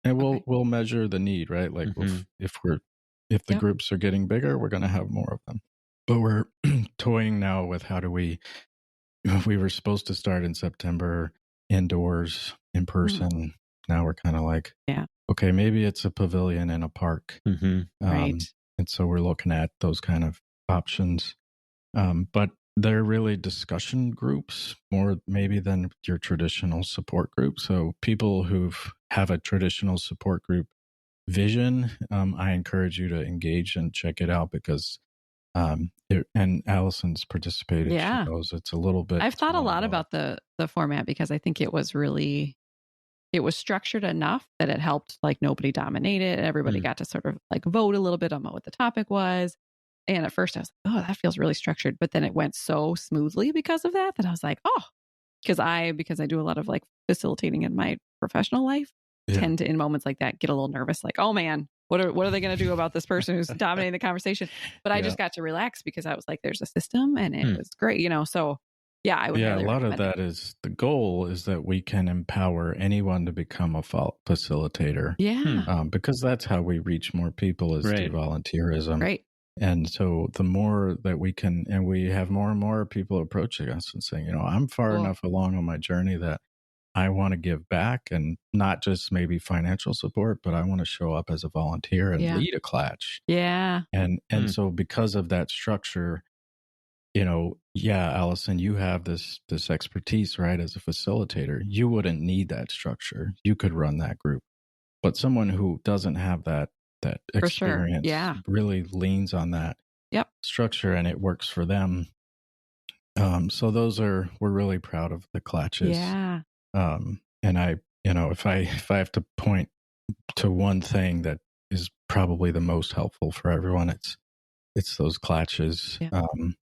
and we'll measure the need, right? Like if the groups are getting bigger, we're going to have more of them. But we're toying now with how do we were supposed to start in September indoors in person. Now we're kind of like, okay, maybe it's a pavilion in a park. Right. And so we're looking at those kind of options. But they're really discussion groups more maybe than your traditional support group. So people who have a traditional support group vision, I encourage you to engage and check it out because and Allison's participated. Yeah. She knows it's a little bit. I've thought a lot about the format because I think it was structured enough that it helped like nobody dominated. Everybody got to sort of like vote a little bit on what the topic was. And at first I was like, oh, that feels really structured. But then it went so smoothly because of that I was like, oh, because I do a lot of like facilitating in my professional life, tend to in moments like that get a little nervous, like, oh man, what are they going to do about this person who's dominating the conversation? But I just got to relax because I was like, there's a system and it was great, So yeah, I would. Yeah, a lot of that is the goal is that we can empower anyone to become a facilitator. Yeah, because that's how we reach more people is through volunteerism. Right. And so the more that we can, and we have more and more people approaching us and saying, I'm far enough along on my journey that I want to give back, and not just maybe financial support, but I want to show up as a volunteer and lead a clatch. Yeah. And so because of that structure, Allison, you have this expertise, right? As a facilitator, you wouldn't need that structure. You could run that group. But someone who doesn't have that experience really leans on that structure, and it works for them. So we're really proud of the clatches. Yeah. And I, if I have to point to one thing that is probably the most helpful for everyone, it's those clatches. Yeah.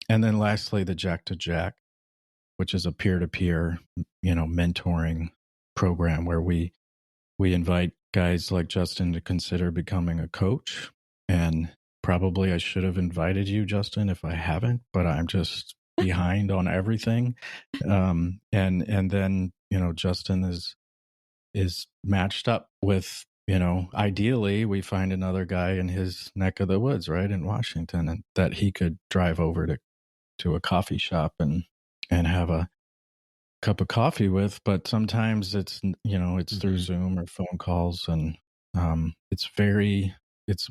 And then lastly, the Jack to Jack, which is a peer-to-peer, mentoring program where we invite guys like Justin to consider becoming a coach. And probably I should have invited you, Justin, if I haven't, but I'm just behind on everything. And then, Justin is matched up with, ideally we find another guy in his neck of the woods, right, in Washington, and that he could drive over to a coffee shop and have a cup of coffee with. But sometimes it's through Zoom or phone calls, and it's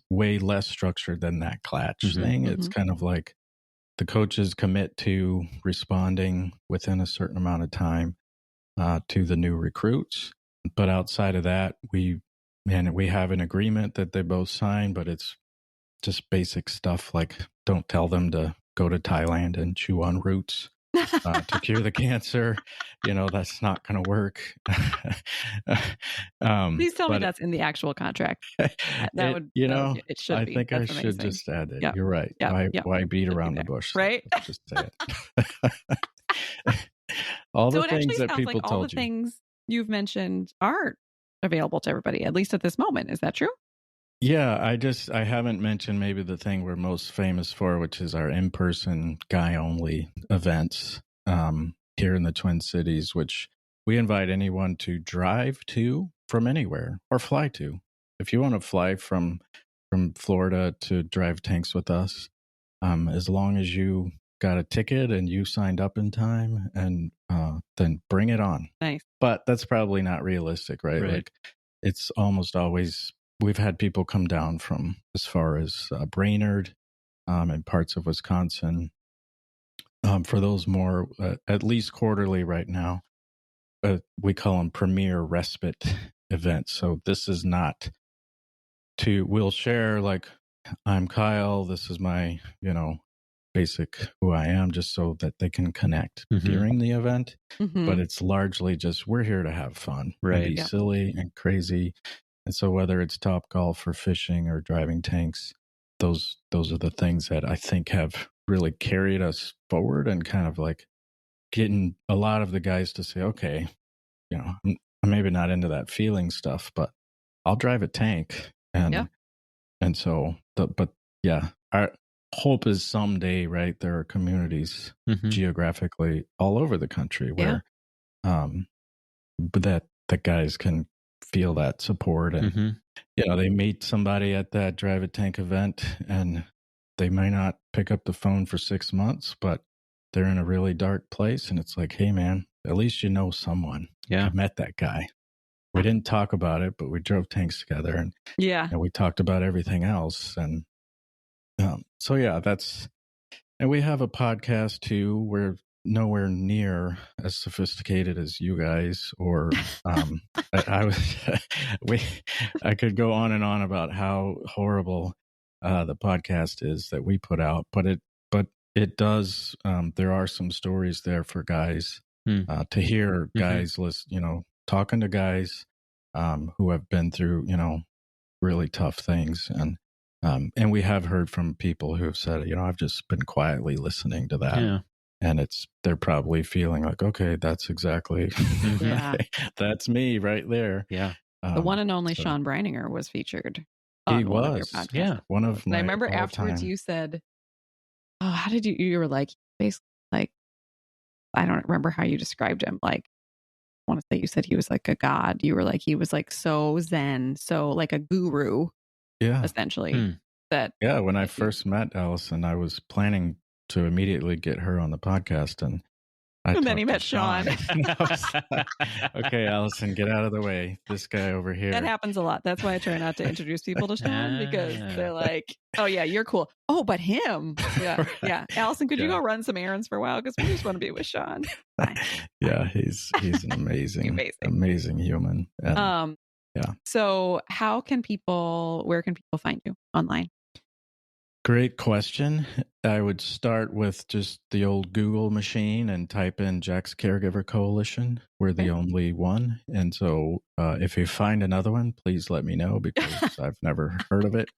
way less structured than that clatch thing. It's kind of like the coaches commit to responding within a certain amount of time to the new recruits. But outside of that, we have an agreement that they both sign, but it's just basic stuff like don't tell them to go to Thailand and chew on roots to cure the cancer. That's not going to work. Please tell me that's in the actual contract. It should be. I think That's I amazing. should just add it. Yep. You're right. Yep. Why beat around the bush? Right. Let's just say it. All the things that people told you. All the things you've mentioned aren't available to everybody, at least at this moment. Is that true? Yeah, I haven't mentioned maybe the thing we're most famous for, which is our in-person guy-only events here in the Twin Cities, which we invite anyone to drive to from anywhere or fly to. If you want to fly from Florida to drive tanks with us, as long as you got a ticket and you signed up in time, and then bring it on. Nice. But that's probably not realistic, right? Like it's almost always, we've had people come down from as far as Brainerd and parts of Wisconsin. For those more, at least quarterly right now, we call them premier respite events. So this is not we'll share like, I'm Kyle, this is my, basic who I am, just so that they can connect during the event. But it's largely just, we're here to have fun, and be silly and crazy. And so whether it's Topgolf or fishing or driving tanks, those are the things that I think have really carried us forward and kind of like getting a lot of the guys to say, okay, I'm maybe not into that feeling stuff, but I'll drive a tank. And so, but yeah, our hope is someday, right, there are communities geographically all over the country where, but that the guys can feel that support and, they meet somebody at that drive a tank event and they may not pick up the phone for 6 months, but they're in a really dark place. And it's like, hey man, at least you know someone. Yeah. I met that guy. We didn't talk about it, but we drove tanks together and we talked about everything else. And so, yeah, and we have a podcast too. We're nowhere near as sophisticated as you guys, or I could go on and on about how horrible the podcast is that we put out, but it does. There are some stories there for guys to hear. Guys, talking to guys who have been through, really tough things, and we have heard from people who have said, I've just been quietly listening to that, and they're probably feeling like, okay, that's exactly, that's me right there. Yeah, the one and only Sean Breininger was featured. He was, one of my. And I remember afterwards you said, "Oh, how did you were like basically like I don't remember how you described him. Like, I want to say you said he was like a god. You were like, he was like so zen, so like a guru, essentially." When I first met Allison, I was planning to immediately get her on the podcast, and then he met Sean. Okay, Allison, get out of the way. This guy over here. That happens a lot. That's why I try not to introduce people to Sean, because they're like, oh yeah, you're cool. Oh, but him. Yeah. Allison, could you go run some errands for a while? Because we just want to be with Sean. Fine. Yeah, he's an amazing, amazing human. And, so where can people find you online? Great question. I would start with just the old Google machine and type in Jack's Caregiver Coalition. We're the only one. And so if you find another one, please let me know, because I've never heard of it.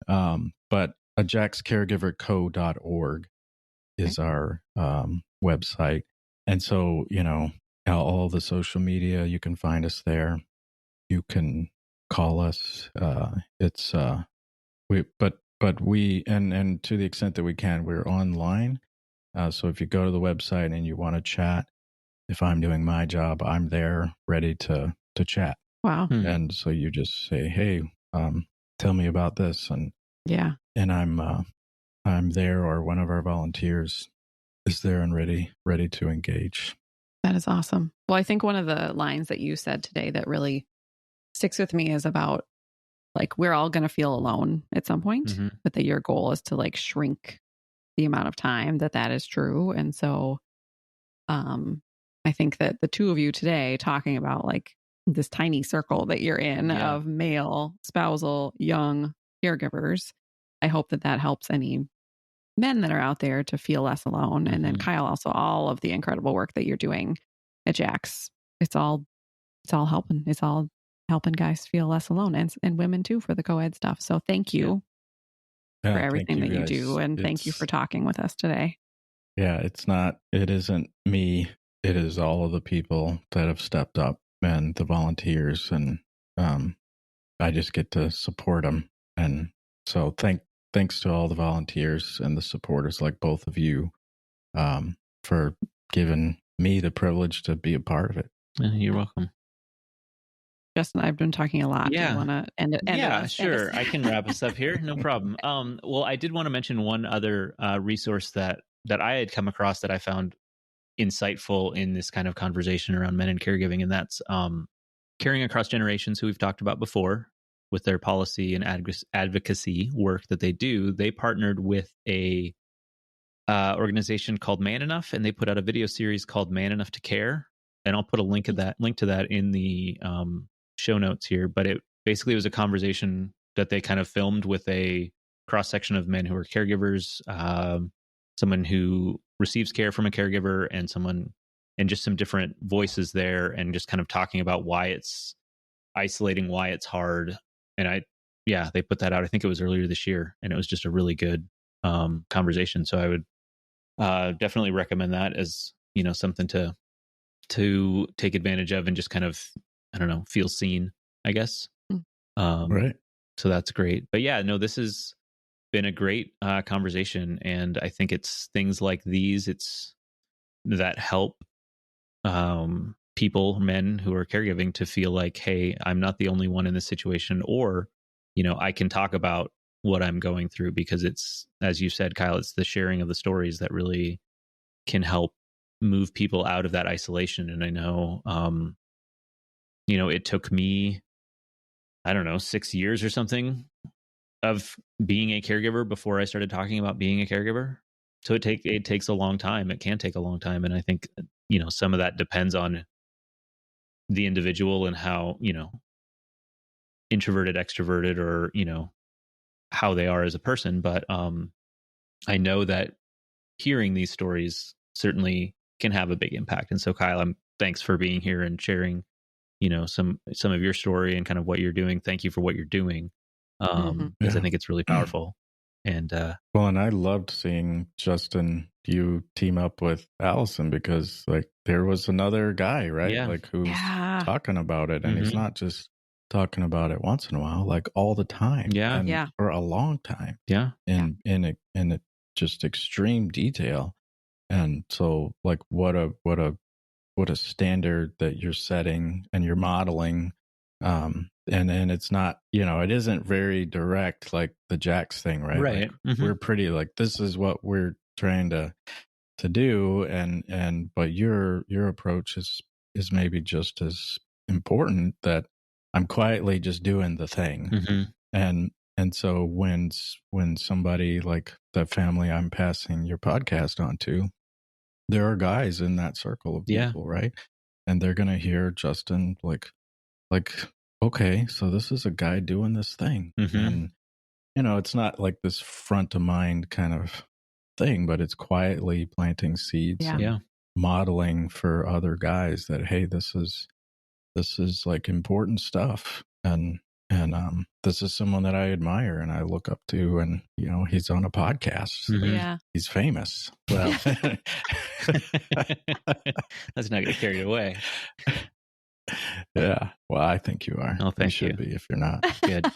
But jackscaregiverco.org is our website. And so, all the social media, you can find us there. You can call us. But we, and to the extent that we can, we're online. So if you go to the website and you want to chat, if I'm doing my job, I'm there ready to chat. Wow. And so you just say, hey, tell me about this. And I'm there, or one of our volunteers is there and ready to engage. That is awesome. Well, I think one of the lines that you said today that really sticks with me is about, like, we're all going to feel alone at some point, but that your goal is to like shrink the amount of time that is true. And so I think that the two of you today talking about like this tiny circle that you're in of male, spousal, young caregivers, I hope that helps any men that are out there to feel less alone. And then Kyle, also all of the incredible work that you're doing at Jack's. It's all helping. It's all helping guys feel less alone, and women too, for the co-ed stuff. So thank you for everything that you do. And thank you for talking with us today. Yeah, it isn't me. It is all of the people that have stepped up and the volunteers, and I just get to support them. And so thanks to all the volunteers and the supporters like both of you for giving me the privilege to be a part of it. You're welcome. Justin, I've been talking a lot. Yeah. Do you want to end it? Sure. I can wrap us up here. No problem. Well, I did want to mention one other resource that I had come across that I found insightful in this kind of conversation around men and caregiving, and that's Caring Across Generations, who we've talked about before, with their policy and advocacy work that they do. They partnered with a organization called Man Enough, and they put out a video series called Man Enough to Care. And I'll put a link to that in the show notes here. But it basically was a conversation that they kind of filmed with a cross section of men who are caregivers, someone who receives care from a caregiver, and just some different voices there, and just kind of talking about why it's isolating why it's hard. And they put that out. I think it was earlier this year, and it was just a really good conversation. So I would definitely recommend that as, something to take advantage of and just kind of, I don't know, feel seen, I guess. Right. So that's great. But yeah, no, this has been a great conversation. And I think it's things like these, that help people, men who are caregiving, to feel like, hey, I'm not the only one in this situation, or, I can talk about what I'm going through, because it's, as you said, Kyle, it's the sharing of the stories that really can help move people out of that isolation. And I know, it took me, I don't know, 6 years or something of being a caregiver before I started talking about being a caregiver. So it takes a long time. It can take a long time. And I think, some of that depends on the individual and how, introverted, extroverted, or, how they are as a person. But I know that hearing these stories certainly can have a big impact. And so, Kyle, thanks for being here and sharing, some of your story and kind of what you're doing. Thank you for what you're doing. Because I think it's really powerful. And well, and I loved seeing Justin, you team up with Allison, because like there was another guy, right? Yeah. Like who's talking about it, and he's not just talking about it once in a while, like all the time, and for a long time, in a just extreme detail. And so, like, what a standard that you're setting and you're modeling. And it's not, it isn't very direct, like the Jax thing, right? Right. Like, we're pretty like, this is what we're trying to do. But your approach is maybe just as important, that I'm quietly just doing the thing. And so when somebody like the family I'm passing your podcast on to, there are guys in that circle of people, right? And they're going to hear Justin like, okay, so this is a guy doing this thing. And, it's not like this front of mind kind of thing, but it's quietly planting seeds and modeling for other guys that, hey, this is like important stuff. And this is someone that I admire and I look up to, and, he's on a podcast. He's famous. Well, let's not get carried away. Yeah. Well, I think you are. Oh, thank you. You should be if you're not. Good.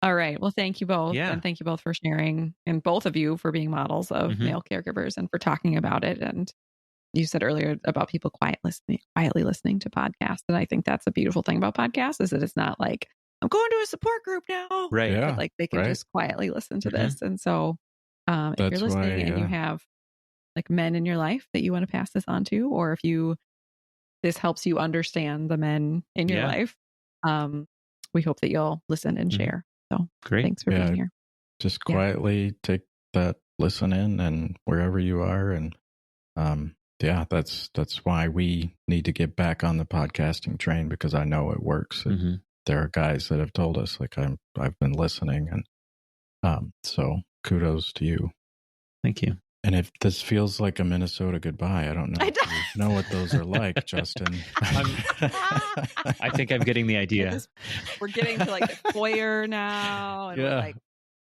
All right. Well, thank you both. Yeah. And thank you both for sharing, and both of you for being models of male caregivers and for talking about it. And you said earlier about people quietly listening to podcasts. And I think that's a beautiful thing about podcasts, is that it's not like, I'm going to a support group now. Right. Yeah. But like they can just quietly listen to this. And so if you're listening and you have like men in your life that you want to pass this on to, or if this helps you understand the men in your life, we hope that you'll listen and share. So great. Thanks for being here. Just quietly take that listen in, and wherever you are. And that's why we need to get back on the podcasting train, because I know it works. There are guys that have told us, like, I've been listening, and so kudos to you. Thank you. And if this feels like a Minnesota goodbye, I don't know if you know what those are like, Justin. I think I'm getting the idea. We're getting to like the foyer now, and we're like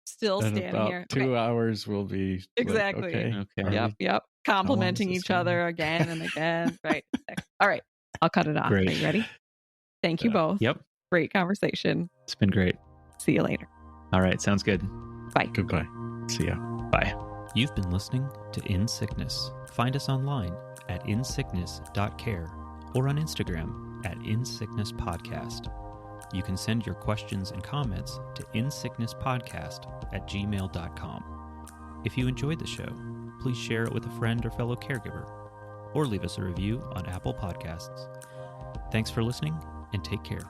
still and standing about here. 2 hours will be exactly. Like, okay. Yep. Complimenting each other again and again. Right. All right. I'll cut it off. Great. Are you ready? Thank you both. Yep. Great conversation. It's been great. See you later. All right. Sounds good. Bye. Goodbye. See ya. Bye. You've been listening to In Sickness. Find us online at insickness.care or on Instagram at insicknesspodcast. You can send your questions and comments to insicknesspodcast@gmail.com. If you enjoyed the show, please share it with a friend or fellow caregiver, or leave us a review on Apple Podcasts. Thanks for listening, and take care.